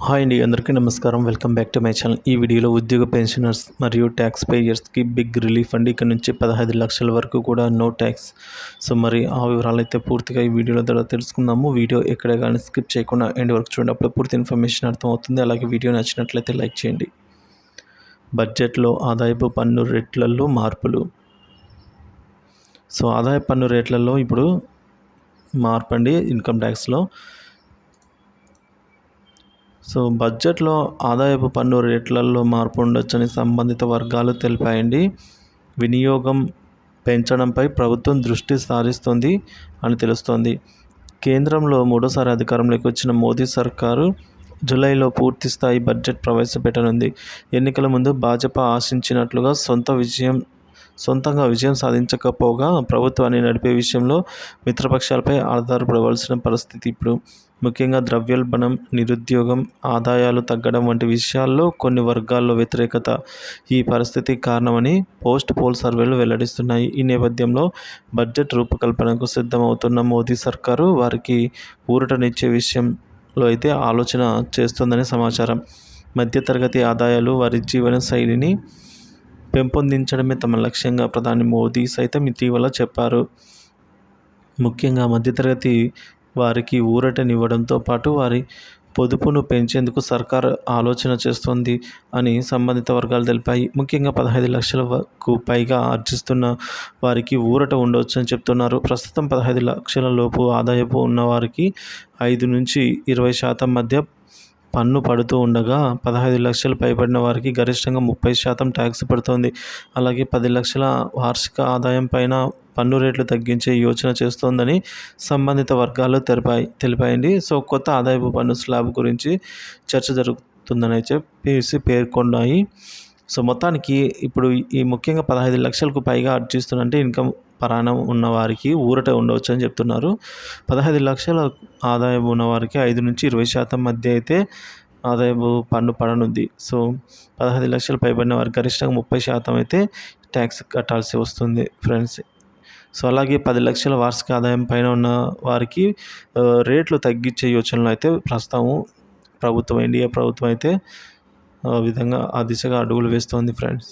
Hi అండి, అందరికీ నమస్కారం. Welcome back to my channel. ఈ వీడియోలో ఉద్యోగ పెన్షనర్స్ మరియు ట్యాక్స్ పేయర్స్కి బిగ్ రిలీఫ్ అండి. ఇక్కడ నుంచి 15 లక్షల వరకు కూడా నో ట్యాక్స్. సో మరి ఆ వివరాలు అయితే పూర్తిగా ఈ వీడియోలో ద్వారా తెలుసుకుందాము. వీడియో ఎక్కడే కానీ స్కిప్ చేయకుండా ఎండ్ వరకు చూడండి, అప్పుడు పూర్తి ఇన్ఫర్మేషన్ అర్థమవుతుంది. అలాగే వీడియో నచ్చినట్లయితే లైక్ చేయండి. బడ్జెట్లో ఆదాయపు పన్ను రేట్లలో మార్పులు. సో ఆదాయ పన్ను రేట్లలో ఇప్పుడు మార్పు అండి, ఇన్కమ్ ట్యాక్స్లో. సో బడ్జెట్లో ఆదాయపు పన్ను రేట్లలో మార్పు ఉండొచ్చని సంబంధిత వర్గాలు తెలిపాయండి. వినియోగం పెంచడంపై ప్రభుత్వం దృష్టి సారిస్తుంది అని తెలుస్తోంది. కేంద్రంలో మూడోసారి అధికారంలోకి వచ్చిన మోదీ సర్కారు జూలైలో పూర్తిస్థాయి బడ్జెట్ ప్రవేశపెట్టనుంది. ఎన్నికల ముందు భాజపా ఆశించినట్లుగా సొంతంగా విజయం సాధించకపోగా ప్రభుత్వాన్ని నడిపే విషయంలో మిత్రపక్షాలపై ఆధారపడవలసిన పరిస్థితి ఇప్పుడు. ముఖ్యంగా ద్రవ్యోల్బణం, నిరుద్యోగం, ఆదాయాలు తగ్గడం వంటి విషయాల్లో కొన్ని వర్గాల్లో వ్యతిరేకత ఈ పరిస్థితికి కారణమని పోస్ట్ పోల్ సర్వేలు వెల్లడిస్తున్నాయి. ఈ నేపథ్యంలో బడ్జెట్ రూపకల్పనకు సిద్ధమవుతున్న మోదీ సర్కారు వారికి ఊరటనిచ్చే విషయంలో అయితే ఆలోచన చేస్తోందని సమాచారం. మధ్యతరగతి ఆదాయాలు, వారి జీవన శైలిని పెంపొందించడమే తమ లక్ష్యంగా ప్రధాని మోదీ సైతం ఇటీవల చెప్పారు. ముఖ్యంగా మధ్యతరగతి వారికి ఊరటనివ్వడంతో పాటు వారి పొదుపును పెంచేందుకు సర్కారు ఆలోచన చేస్తోంది అని సంబంధిత వర్గాలు తెలిపాయి. ముఖ్యంగా 15 లక్షలకు పైగా ఆర్జిస్తున్న వారికి ఊరట ఉండవచ్చని చెప్తున్నారు. ప్రస్తుతం 15 లక్షల లోపు ఆదాయపు ఉన్నవారికి 5 నుంచి 20% మధ్య పన్ను పడుతూ ఉండగా 15 లక్షలు పైబడిన వారికి గరిష్టంగా 30% ట్యాక్స్ పడుతోంది. అలాగే 10 లక్షల వార్షిక ఆదాయం పైన పన్ను రేట్లు తగ్గించే యోచన చేస్తోందని సంబంధిత వర్గాలు తెలిపాయండి. సో కొత్త ఆదాయపు పన్ను స్లాబ్ గురించి చర్చ జరుగుతుందని చెప్పేసి పేర్కొన్నాయి. సో మొత్తానికి ఇప్పుడు ఈ ముఖ్యంగా 15 లక్షలకు పైగా ఆర్జిస్తున్నంటే ఇన్కమ్ పరాణం ఉన్నవారికి ఊరట ఉండవచ్చు అని చెప్తున్నారు. 15 లక్షల ఆదాయం ఉన్నవారికి 5 నుంచి 20% మధ్య అయితే ఆదాయపు పన్ను పడనుంది. సో 15 లక్షలు పైబడిన వారికి గరిష్టంగా 30% అయితే ట్యాక్స్ కట్టాల్సి వస్తుంది ఫ్రెండ్స్. సో అలాగే 10 లక్షల వార్షిక ఆదాయం పైన ఉన్న వారికి రేట్లు తగ్గించే యోచనలు అయితే ప్రస్తుతం ఇండియా ప్రభుత్వం అయితే ఆ దిశగా అడుగులు వేస్తోంది ఫ్రెండ్స్.